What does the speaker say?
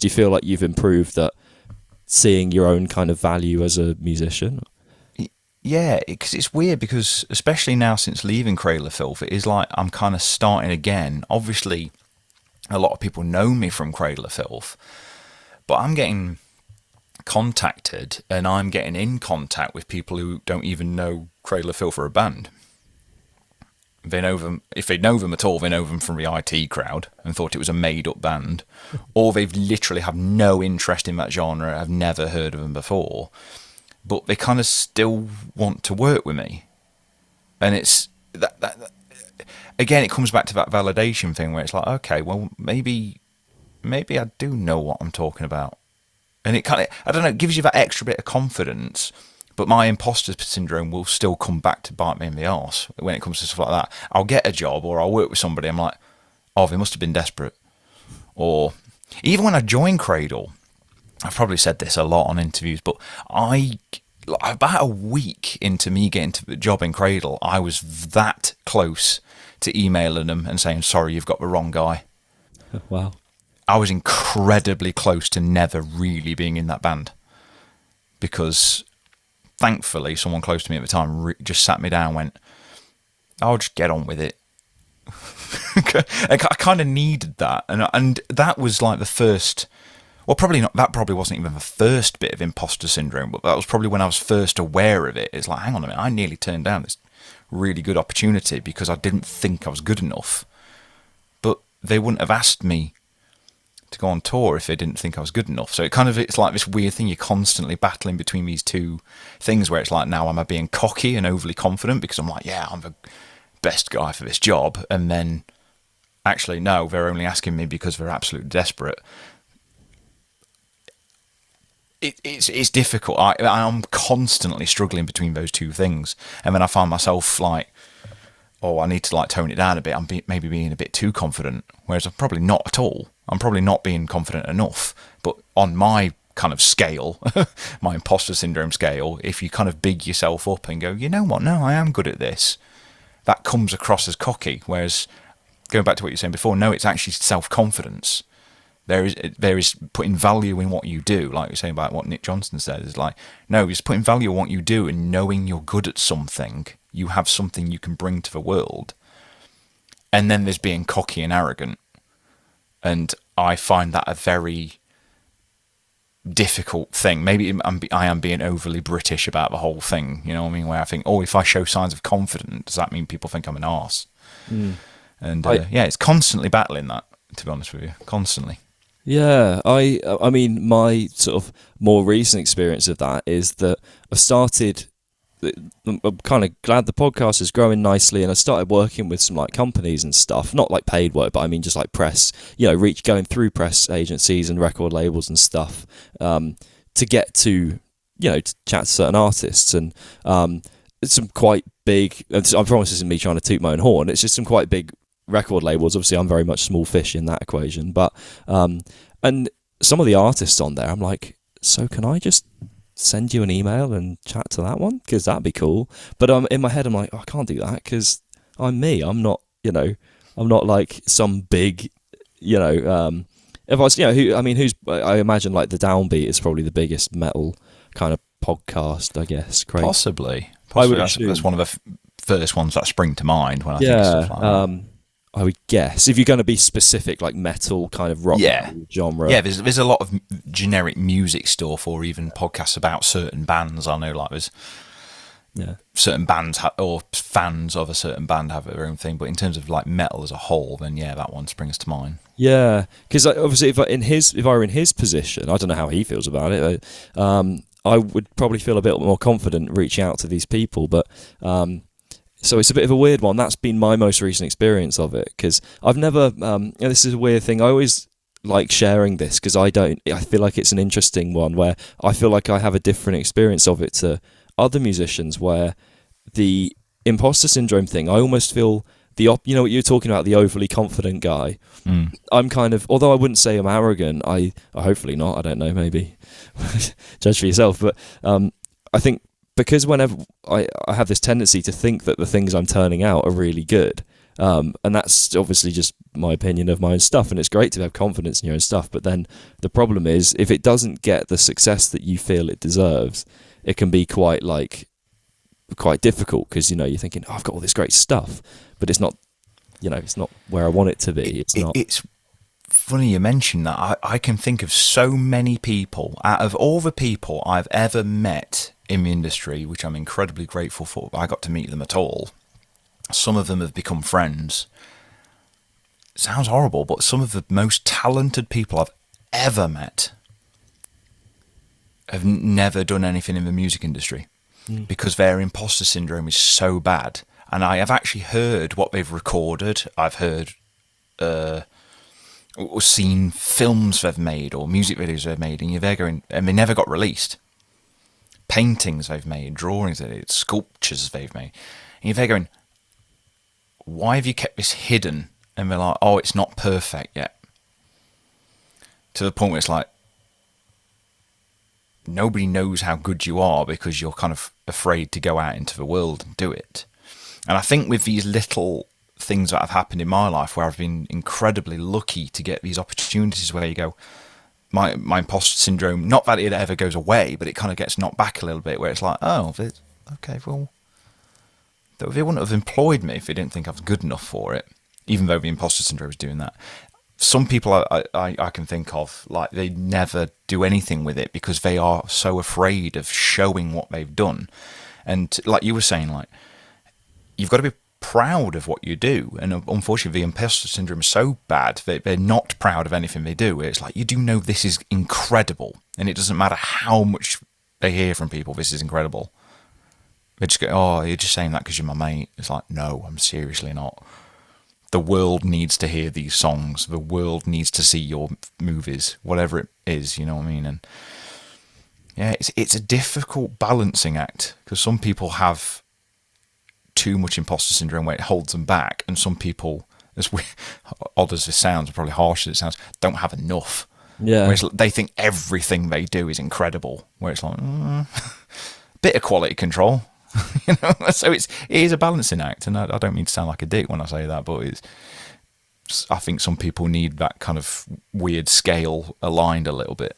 Do you feel like you've improved at seeing your own kind of value as a musician? Yeah, because it's weird, because especially now since leaving Cradle of Filth, it is like I'm kind of starting again. Obviously, a lot of people know me from Cradle of Filth, but I'm getting contacted and I'm getting in contact with people who don't even know Cradle of Filth are a band. They know them, if they know them at all, they know them from the IT crowd and thought it was a made-up band, or they literally have no interest in that genre, have never heard of them before, but they kind of still want to work with me. And it's that again, it comes back to that validation thing where it's like, okay, well, maybe I do know what I'm talking about. And it kind of, I don't know, it gives you that extra bit of confidence. But my imposter syndrome will still come back to bite me in the arse when it comes to stuff like that. I'll get a job or I'll work with somebody, I'm like, oh, they must have been desperate. Or even when I joined Cradle, I've probably said this a lot on interviews, but about a week into me getting to the job in Cradle, I was that close to emailing them and saying, sorry, you've got the wrong guy. Wow. I was incredibly close to never really being in that band, because thankfully, someone close to me at the time just sat me down and went, I'll just get on with it. I kind of needed that. And that was like the first, well, probably not, that probably wasn't even the first bit of imposter syndrome, but that was probably when I was first aware of it. It's like, hang on a minute, I nearly turned down this really good opportunity because I didn't think I was good enough. But they wouldn't have asked me to go on tour if they didn't think I was good enough. So it's like this weird thing, you're constantly battling between these two things where it's like, now am I being cocky and overly confident because I'm like, yeah, I'm the best guy for this job, and then actually no, they're only asking me because they're absolutely desperate. It's difficult. I'm constantly struggling between those two things, and then I find myself like, oh, I need to like tone it down a bit. I'm maybe being a bit too confident, whereas I'm probably not at all. I'm probably not being confident enough. But on my kind of scale, my imposter syndrome scale, if you kind of big yourself up and go, you know what, no, I am good at this, that comes across as cocky. Whereas going back to what you were saying before, no, it's actually self-confidence. There is putting value in what you do, like you're saying about what Nick Johnston said. Is like, no, it's putting value in what you do and knowing you're good at something. You have something you can bring to the world. And then there's being cocky and arrogant. And I find that a very difficult thing. Maybe I am being overly British about the whole thing, you know what I mean? Where I think, oh, if I show signs of confidence, does that mean people think I'm an arse? Mm. And yeah, it's constantly battling that, to be honest with you, constantly. Yeah, I mean, my sort of more recent experience of that is that I've started, I'm kind of glad the podcast is growing nicely, and I started working with some like companies and stuff, not like paid work, but I mean just like press, you know, going through press agencies and record labels and stuff, to get to, you know, to chat to certain artists, and it's some quite big, I promise this isn't me trying to toot my own horn, it's just some quite big record labels. Obviously I'm very much small fish in that equation, but and some of the artists on there, I'm like, so can I just send you an email and chat to that one, because that'd be cool? But in my head I'm like, oh, I can't do that because I'm me, I'm not, you know, I'm not like some big, you know, if I was, you know, I imagine like the Downbeat is probably the biggest metal kind of podcast, I guess. Possibly. That's one of the first ones that spring to mind when I think of stuff like that. I would guess, if you're going to be specific, like metal kind of rock genre. Yeah, there's a lot of generic music stuff, or even podcasts about certain bands. I know, like there's certain bands or fans of a certain band have their own thing. But in terms of like metal as a whole, then yeah, that one springs to mind. Yeah, because obviously, if I were in his position, I don't know how he feels about it. I would probably feel a bit more confident reaching out to these people, but. So it's a bit of a weird one. That's been my most recent experience of it, because I've never, this is a weird thing, I always like sharing this because I feel like it's an interesting one where I feel like I have a different experience of it to other musicians, where the imposter syndrome thing, I almost feel you know what you're talking about, the overly confident guy. I'm kind of, although I wouldn't say I'm arrogant, I hopefully not, I don't know, maybe, judge for yourself, but I think, because whenever I have this tendency to think that the things I'm turning out are really good, And that's obviously just my opinion of my own stuff, and it's great to have confidence in your own stuff, but then the problem is if it doesn't get the success that you feel it deserves, it can be quite difficult, because you're thinking, oh, I've got all this great stuff, but it's not it's not where I want it to be. It's funny you mention that. I can think of so many people, out of all the people I've ever met in the industry, which I'm incredibly grateful for, I got to meet them at all. Some of them have become friends. It sounds horrible, but some of the most talented people I've ever met have never done anything in the music industry because their imposter syndrome is so bad. And I have actually heard what they've recorded. I've heard or seen films they've made or music videos they've made, and they're going, and they never got released. Paintings they've made, drawings they've made, sculptures they've made. And they're going, why have you kept this hidden? And they're like, oh, it's not perfect yet. To the point where it's like, nobody knows how good you are because you're kind of afraid to go out into the world and do it. And I think with these little things that have happened in my life where I've been incredibly lucky to get these opportunities where you go, my imposter syndrome, not that it ever goes away, but it kind of gets knocked back a little bit, where it's like, oh, okay, well, they wouldn't have employed me if they didn't think I was good enough for it, even though the imposter syndrome is doing that. Some people I can think of, like, they never do anything with it because they are so afraid of showing what they've done. And like you were saying, like, you've got to be proud of what you do. And unfortunately, the imposter syndrome is so bad that they're not proud of anything they do. It's like, you do know this is incredible. And it doesn't matter how much they hear from people, this is incredible. They just go, oh, you're just saying that because you're my mate. It's like, no, I'm seriously not. The world needs to hear these songs. The world needs to see your movies, whatever it is, you know what I mean? And yeah, it's a difficult balancing act because some people have too much imposter syndrome where it holds them back, and some people, as odd as this sounds, probably harsh as it sounds, don't have enough. Yeah. Whereas they think everything they do is incredible. Where it's like, bit of quality control. So it is a balancing act, and I don't mean to sound like a dick when I say that, but I think some people need that kind of weird scale aligned a little bit.